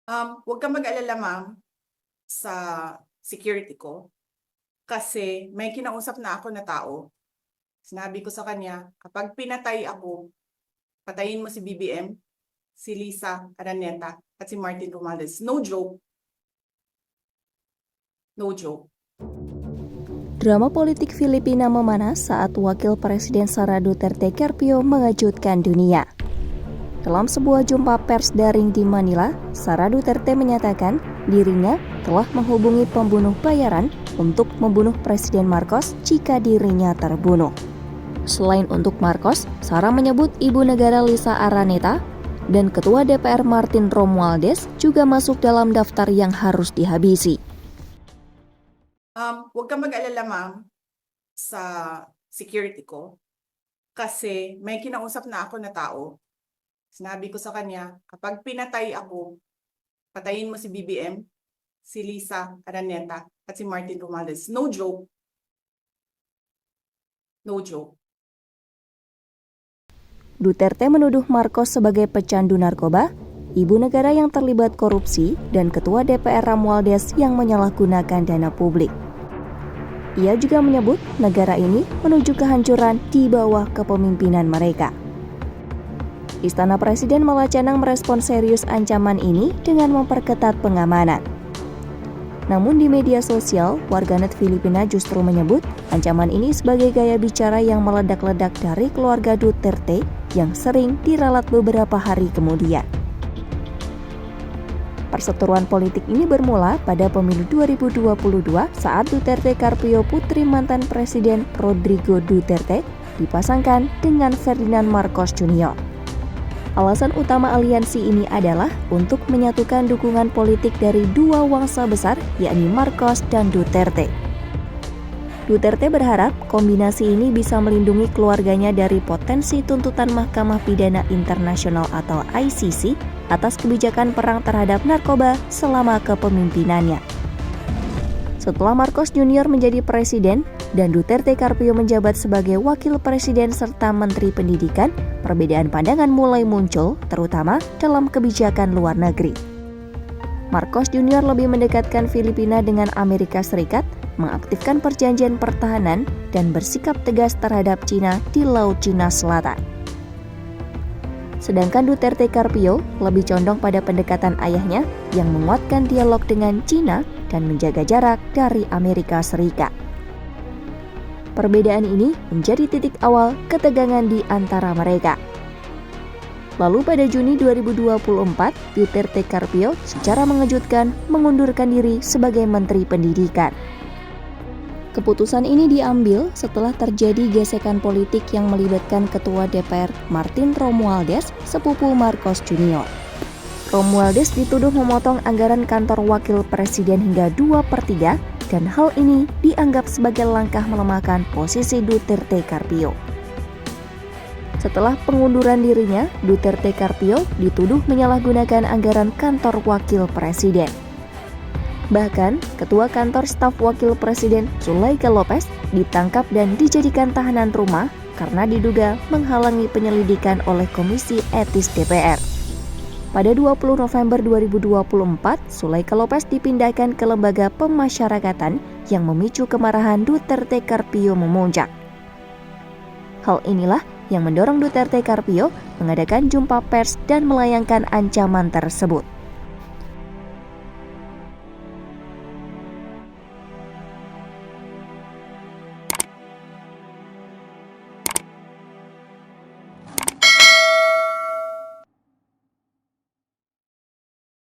Huwag kang mag-alala, ma'am, sa security ko. Kasi may kinausap na ako na tao. Sinabi ko sa kanya, kapag pinatay ako, patayin mo si BBM, si Lisa Araneta, at si Martin Romualdez. No joke. No joke. Drama politik Filipina memanas saat Wakil Presiden Sara Duterte Carpio mengejutkan dunia. Dalam sebuah jumpa pers daring di Manila, Sara Duterte menyatakan dirinya telah menghubungi pembunuh bayaran untuk membunuh Presiden Marcos jika dirinya terbunuh. Selain untuk Marcos, Sara menyebut ibu negara Lisa Araneta dan Ketua DPR Martin Romualdez juga masuk dalam daftar yang harus dihabisi. Huwag kang mag-alala, ma'am, sa security ko. Kasi may kinausap na ako na tao. Sinabi ko sa kanya, kapag pinatay ako, patayin mo si BBM, si Lisa Araneta, at si Martin Romualdez. No joke. No joke. Duterte menuduh Marcos sebagai pecandu narkoba, ibu negara yang terlibat korupsi, dan Ketua DPR Romualdez yang menyalahgunakan dana publik. Ia juga menyebut negara ini menuju kehancuran di bawah kepemimpinan mereka. Istana Presiden Malacanang merespon serius ancaman ini dengan memperketat pengamanan. Namun di media sosial, warganet Filipina justru menyebut ancaman ini sebagai gaya bicara yang meledak-ledak dari keluarga Duterte yang sering diralat beberapa hari kemudian. Perseteruan politik ini bermula pada pemilu 2022 saat Duterte Carpio putri mantan Presiden Rodrigo Duterte dipasangkan dengan Ferdinand Marcos Jr. Alasan utama aliansi ini adalah untuk menyatukan dukungan politik dari dua wangsa besar, yakni Marcos dan Duterte. Duterte berharap kombinasi ini bisa melindungi keluarganya dari potensi tuntutan Mahkamah Pidana Internasional atau ICC atas kebijakan perang terhadap narkoba selama kepemimpinannya. Setelah Marcos Jr. menjadi presiden dan Duterte Carpio menjabat sebagai wakil presiden serta menteri pendidikan, perbedaan pandangan mulai muncul, terutama dalam kebijakan luar negeri. Marcos Jr. lebih mendekatkan Filipina dengan Amerika Serikat, mengaktifkan perjanjian pertahanan, dan bersikap tegas terhadap Cina di Laut Cina Selatan. Sedangkan Duterte Carpio lebih condong pada pendekatan ayahnya yang menguatkan dialog dengan Cina dan menjaga jarak dari Amerika Serikat. Perbedaan ini menjadi titik awal ketegangan di antara mereka. Lalu pada Juni 2024, Duterte Carpio secara mengejutkan mengundurkan diri sebagai Menteri Pendidikan. Keputusan ini diambil setelah terjadi gesekan politik yang melibatkan Ketua DPR Martin Romualdez, sepupu Marcos Jr. Romualdez dituduh memotong anggaran kantor wakil presiden hingga 2/3 dan hal ini dianggap sebagai langkah melemahkan posisi Duterte Carpio. Setelah pengunduran dirinya, Duterte Carpio dituduh menyalahgunakan anggaran kantor wakil presiden. Bahkan, Ketua Kantor Staf Wakil Presiden Zulaika Lopez ditangkap dan dijadikan tahanan rumah karena diduga menghalangi penyelidikan oleh Komisi Etis DPR. Pada 20 November 2024, Zulaika Lopez dipindahkan ke lembaga pemasyarakatan yang memicu kemarahan Duterte Carpio memuncak. Hal inilah yang mendorong Duterte Carpio mengadakan jumpa pers dan melayangkan ancaman tersebut.